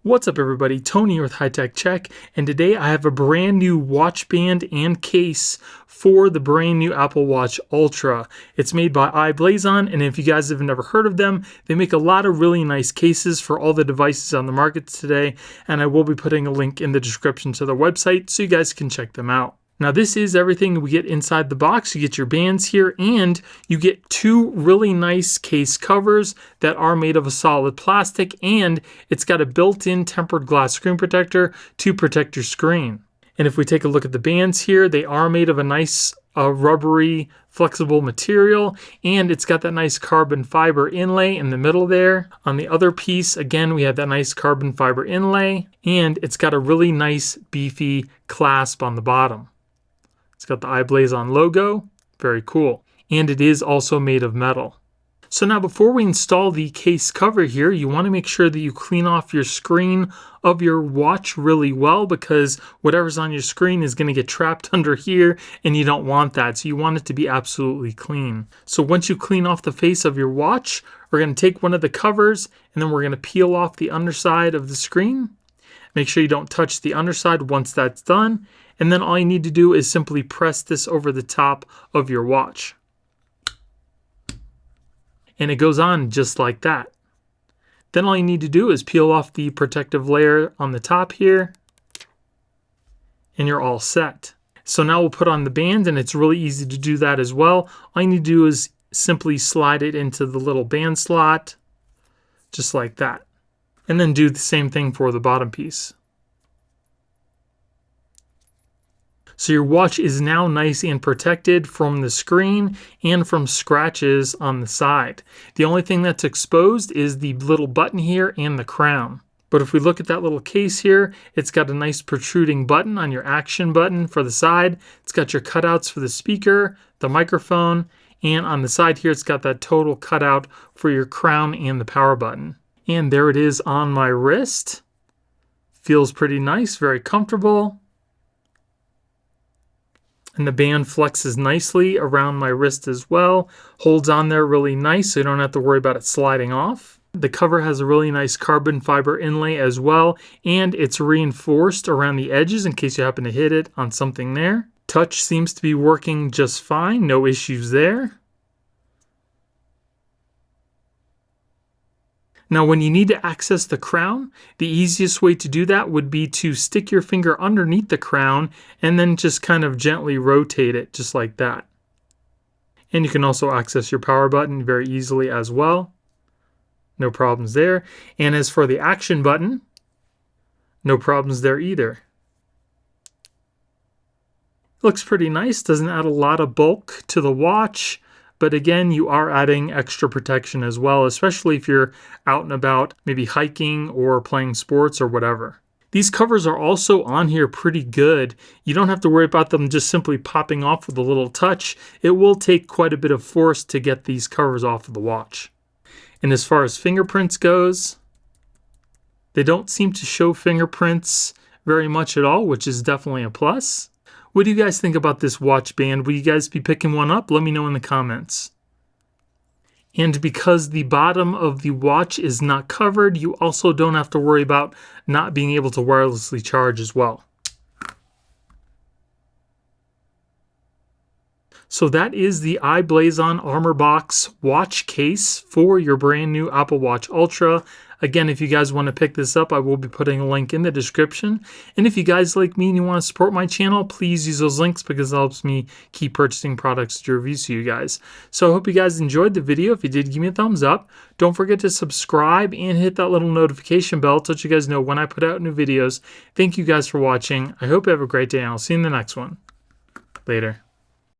What's up everybody, Tony here with High Tech Check, and today I have a brand new watch band and case for the brand new Apple Watch Ultra. It's made by Blason, and if you guys have never heard of them, they make a lot of really nice cases for all the devices on the market today, and I will be putting a link in the description to their website so you guys can check them out. Now this is everything we get inside the box. You get your bands here and you get two really nice case covers that are made of a solid plastic, and it's got a built-in tempered glass screen protector to protect your screen. And if we take a look at the bands here, they are made of a nice rubbery flexible material, and it's got that nice carbon fiber inlay in the middle there. On the other piece, again, we have that nice carbon fiber inlay, and it's got a really nice beefy clasp on the bottom. It's got the Blason logo, very cool. And it is also made of metal. So now before we install the case cover here, you want to make sure that you clean off your screen of your watch really well, because whatever's on your screen is going to get trapped under here and you don't want that. So you want it to be absolutely clean. So once you clean off the face of your watch, we're going to take one of the covers and then we're going to peel off the underside of the screen. Make sure you don't touch the underside once that's done. And then all you need to do is simply press this over the top of your watch. And it goes on just like that. Then all you need to do is peel off the protective layer on the top here, and you're all set. So now we'll put on the band, and it's really easy to do that as well. All you need to do is simply slide it into the little band slot, just like that. And then do the same thing for the bottom piece. So your watch is now nice and protected from the screen and from scratches on the side. The only thing that's exposed is the little button here and the crown. But if we look at that little case here, it's got a nice protruding button on your action button for the side. It's got your cutouts for the speaker, the microphone, and on the side here, it's got that total cutout for your crown and the power button. And there it is on my wrist. Feels pretty nice, very comfortable. And the band flexes nicely around my wrist as well. Holds on there really nice so you don't have to worry about it sliding off. The cover has a really nice carbon fiber inlay as well, and it's reinforced around the edges in case you happen to hit it on something there. Touch seems to be working just fine, no issues there. Now when you need to access the crown, the easiest way to do that would be to stick your finger underneath the crown and then just kind of gently rotate it just like that. And you can also access your power button very easily as well. No problems there. And as for the action button, no problems there either. Looks pretty nice, doesn't add a lot of bulk to the watch. But again, you are adding extra protection as well, especially if you're out and about, maybe hiking or playing sports or whatever. These covers are also on here pretty good. You don't have to worry about them just simply popping off with a little touch. It will take quite a bit of force to get these covers off of the watch. And as far as fingerprints goes, they don't seem to show fingerprints very much at all, which is definitely a plus. What do you guys think about this watch band? Will you guys be picking one up? Let me know in the comments. And because the bottom of the watch is not covered, you also don't have to worry about not being able to wirelessly charge as well. So that is the Blason ArmorBox watch case for your brand new Apple Watch Ultra. Again, if you guys want to pick this up, I will be putting a link in the description. And if you guys like me and you want to support my channel, please use those links because it helps me keep purchasing products to review to you guys. So I hope you guys enjoyed the video. If you did, give me a thumbs up. Don't forget to subscribe and hit that little notification bell to let you guys know when I put out new videos. Thank you guys for watching. I hope you have a great day, and I'll see you in the next one. Later.